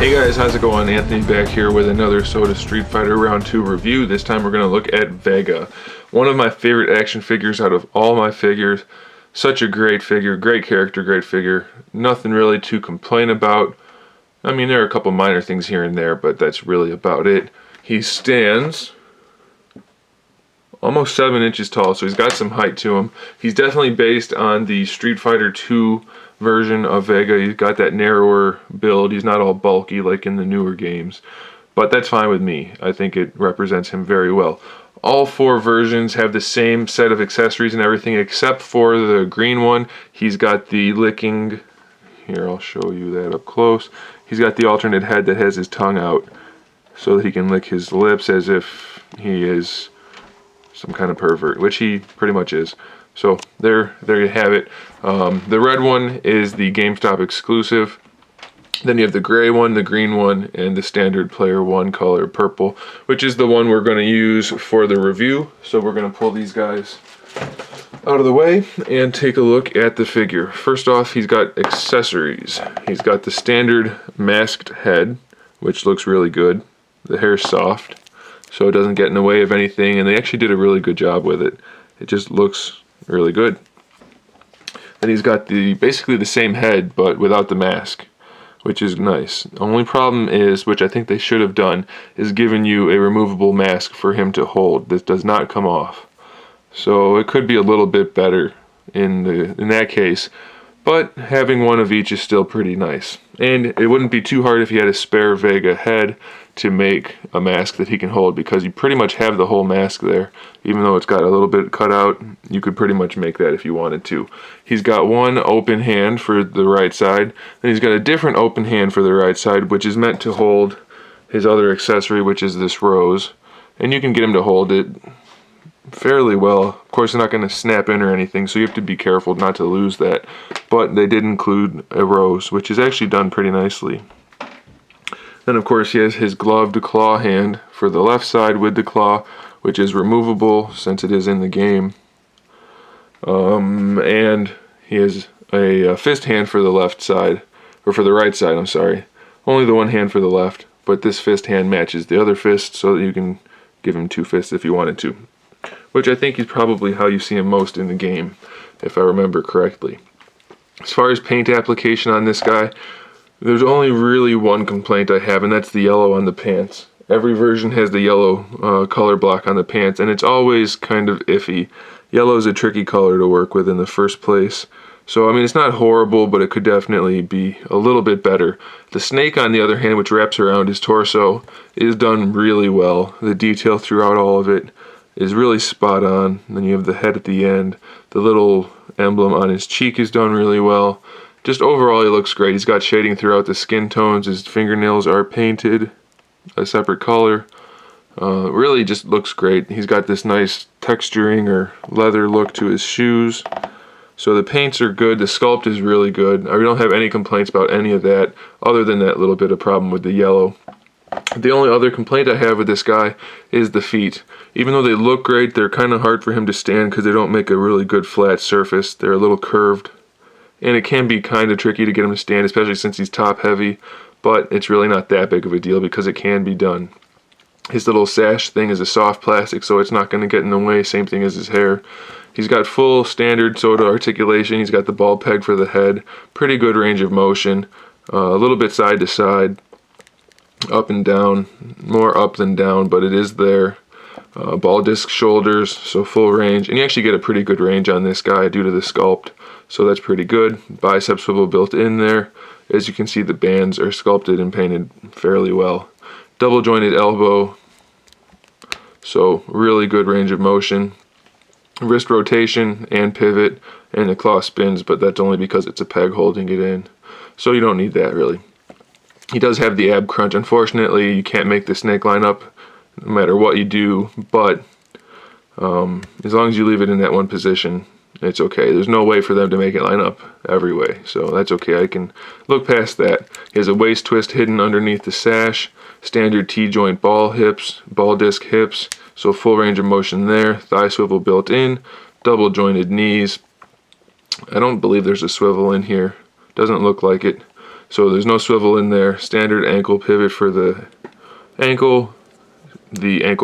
Hey guys, how's it going? Anthony back here with another SOTA Street Fighter Round 2 review. This time we're going to look at Vega. One of my favorite action figures out of all my figures. Such a great figure, great character, great figure. Nothing really to complain about. I mean, there are a couple minor things here and there, but that's really about it. He stands almost 7 inches tall, so he's got some height to him. He's definitely based on the Street Fighter 2 version of Vega. He's got that narrower build. He's not all bulky like in the newer games, but that's fine with me. I think it represents him very well. All 4 versions have the same set of accessories and everything except for the green one. He's got the licking, here I'll show you that up close. He's got the alternate head that has his tongue out so that he can lick his lips as if he is some kind of pervert, which he pretty much is. So there you have it. The red one is the GameStop exclusive. Then you have the gray one, the green one, and the standard player one color purple, which is the one we're going to use for the review. So we're going to pull these guys out of the way and take a look at the figure. First off, he's got accessories. He's got the standard masked head, which looks really good. The hair's soft, so it doesn't get in the way of anything, and they actually did a really good job with it. It just looks really good. Then he's got basically the same head but without the mask, which is nice. The only problem is, which I think they should have done, is given you a removable mask for him to hold that does not come off. So it could be a little bit better in that case, but having one of each is still pretty nice. And it wouldn't be too hard if you had a spare Vega head to make a mask that he can hold, because you pretty much have the whole mask there. Even though it's got a little bit cut out, you could pretty much make that if you wanted to. He's got one open hand for the right side, and he's got a different open hand for the right side, which is meant to hold his other accessory, which is this rose. And you can get him to hold it fairly well. Of course, it's not going to snap in or anything, so you have to be careful not to lose that. But they did include a rose, which is actually done pretty nicely. Then, of course, he has his gloved claw hand for the left side with the claw, which is removable since it is in the game. And he has a fist hand for the left side, or for the right side, I'm sorry. Only the one hand for the left, but this fist hand matches the other fist so that you can give him 2 fists if you wanted to. Which I think is probably how you see him most in the game, if I remember correctly. As far as paint application on this guy, there's only really one complaint I have, and that's the yellow on the pants. Every version has the yellow color block on the pants, and it's always kind of iffy. Yellow is a tricky color to work with in the first place. So, I mean, it's not horrible, but it could definitely be a little bit better. The snake, on the other hand, which wraps around his torso, is done really well. The detail throughout all of it is really spot on. And then you have the head at the end. The little emblem on his cheek is done really well. Just overall, he looks great. He's got shading throughout the skin tones. His fingernails are painted a separate color. Really just looks great. He's got this nice texturing or leather look to his shoes. So the paints are good. The sculpt is really good. I don't have any complaints about any of that, other than that little bit of problem with the yellow. The only other complaint I have with this guy is the feet. Even though they look great, they're kind of hard for him to stand because they don't make a really good flat surface. They're a little curved. And it can be kind of tricky to get him to stand, especially since he's top heavy. But it's really not that big of a deal because it can be done. His little sash thing is a soft plastic, so it's not going to get in the way. Same thing as his hair. He's got full standard SOTA articulation. He's got the ball peg for the head. Pretty good range of motion. A little bit side to side. Up and down. More up than down, but it is there. Ball disc shoulders, so full range. And you actually get a pretty good range on this guy due to the sculpt. So that's pretty good. Bicep swivel built in there. As you can see, the bands are sculpted and painted fairly well. Double jointed elbow. So really good range of motion. Wrist rotation and pivot, and the claw spins, but that's only because it's a peg holding it in. So you don't need that really. He does have the ab crunch. Unfortunately, you can't make the snake line up no matter what you do, but as long as you leave it in that one position, it's okay. There's no way for them to make it line up every way, so that's okay. I can look past that. He has a waist twist hidden underneath the sash, standard T-joint ball disc hips, so full range of motion there. Thigh swivel built in, double jointed knees. I don't believe there's a swivel in here. Doesn't look like it. So there's no swivel in there. Standard ankle pivot for the ankle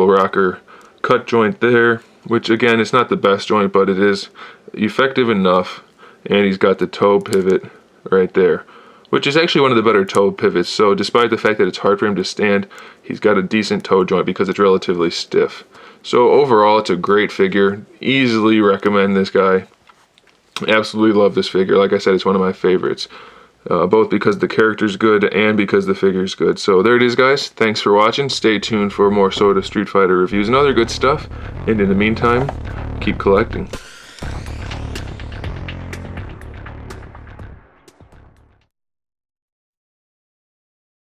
rocker cut joint there, which again, it's not the best joint, but it is effective enough. And he's got the toe pivot right there, which is actually one of the better toe pivots. So despite the fact that it's hard for him to stand, he's got a decent toe joint because it's relatively stiff. So overall, it's a great figure. Easily recommend this guy. Absolutely love this figure. Like I said, it's one of my favorites. Both because the character's good and because the figure's good. So there it is, guys. Thanks for watching. Stay tuned for more SOTA Street Fighter reviews and other good stuff. And in the meantime, keep collecting.